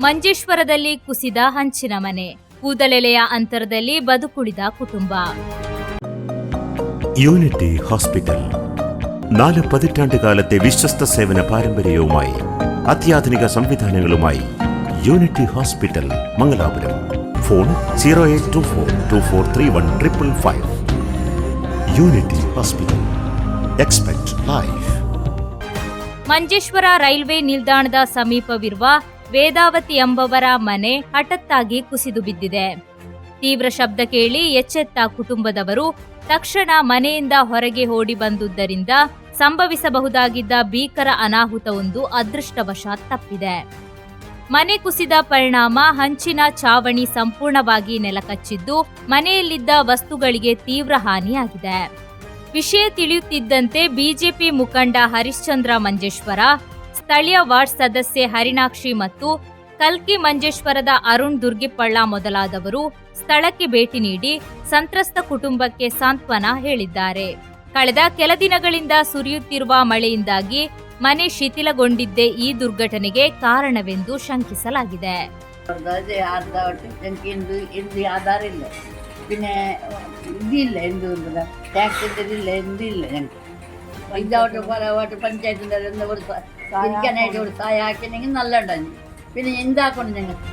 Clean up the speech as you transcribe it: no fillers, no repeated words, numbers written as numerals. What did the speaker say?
ಮಂಜೇಶ್ವರದಲ್ಲಿ ಕುಸಿದ ಹಂಚಿನ ಮನೆ, ಕೂದಲೆಲೆಯ ಅಂತರದಲ್ಲಿ ಬದುಕುಳಿದ ಕುಟುಂಬ. യൂണിറ്റി ഹോസ്പിറ്റൽ 4 പതിറ്റാണ്ടുകാലത്തെ വിശ്വസ്ത സേവന പാരമ്പര്യവുമായി അത്യാധുനിക സംവിധാനങ്ങളുമായി unity hospital Mangalapuram. Phone 0824243155. Unity hospital. Expect life. Manjeshwar railway ನಿಲ್ದಾಣದ ಸಮೀಪವಿರುವ ವೇದಾವತಿ ಎಂಬವರ ಮನೆ ಹಠಾತ್ತಾಗಿ ಕುಸಿದು ಬಿದ್ದಿದೆ. ತೀವ್ರ ಶಬ್ದ ಕೇಳಿ ಎಚ್ಚೆತ್ತ ಕುಟುಂಬದವರು ತಕ್ಷಣ ಮನೆಯಿಂದ ಹೊರಗೆ ಓಡಿ ಬಂದುದರಿಂದ ಸಂಭವಿಸಬಹುದಾಗಿದ್ದ ಭೀಕರ ಅನಾಹುತವೊಂದು ಅದೃಷ್ಟವಶಾತ್ ತಪ್ಪಿದೆ. ಮನೆ ಕುಸಿದ ಪರಿಣಾಮ ಹಂಚಿನ ಚಾವಣಿ ಸಂಪೂರ್ಣವಾಗಿ ನೆಲಕಚ್ಚಿದ್ದು, ಮನೆಯಲ್ಲಿದ್ದ ವಸ್ತುಗಳಿಗೆ ತೀವ್ರ ಹಾನಿಯಾಗಿದೆ. ವಿಷಯ ತಿಳಿಯುತ್ತಿದ್ದಂತೆ ಬಿಜೆಪಿ ಮುಖಂಡ ಹರಿಶ್ಚಂದ್ರ ಮಂಜೇಶ್ವರ, ಸ್ಥಳೀಯ ವಾರ್ಡ್ ಸದಸ್ಯೆ ಹರಿಣಾಕ್ಷಿ ಮತ್ತು ಕಲ್ಕಿ ಮಂಜೇಶ್ವರದ ಅರುಣ್ ದುರ್ಗಿಪಳ್ಳ ಮೊದಲಾದವರು ಸ್ಥಳಕ್ಕೆ ಭೇಟಿ ನೀಡಿ ಸಂತ್ರಸ್ತ ಕುಟುಂಬಕ್ಕೆ ಸಾಂತ್ವನ ಹೇಳಿದ್ದಾರೆ. ಕಳೆದ ಕೆಲ ದಿನಗಳಿಂದ ಸುರಿಯುತ್ತಿರುವ ಮಳೆಯಿಂದಾಗಿ ಮನೆ ಶಿಥಿಲಗೊಂಡಿದ್ದೇ ಈ ದುರ್ಘಟನೆಗೆ ಕಾರಣವೆಂದು ಶಂಕಿಸಲಾಗಿದೆ. പിന്നെ ഇതില്ല എന്തുകൊണ്ടില്ല ടാക്സ് ഇതില്ല എന്തില്ല ഞങ്ങൾക്ക് ഇതോട്ട് പല പഞ്ചായത്തിൻ്റെ ഇരിക്കാനായിട്ട് ഒരു സഹായം ആക്കിയെങ്കിൽ നല്ല ഉണ്ടായിരുന്നു. പിന്നെ എന്താക്കണം ഞങ്ങൾക്ക്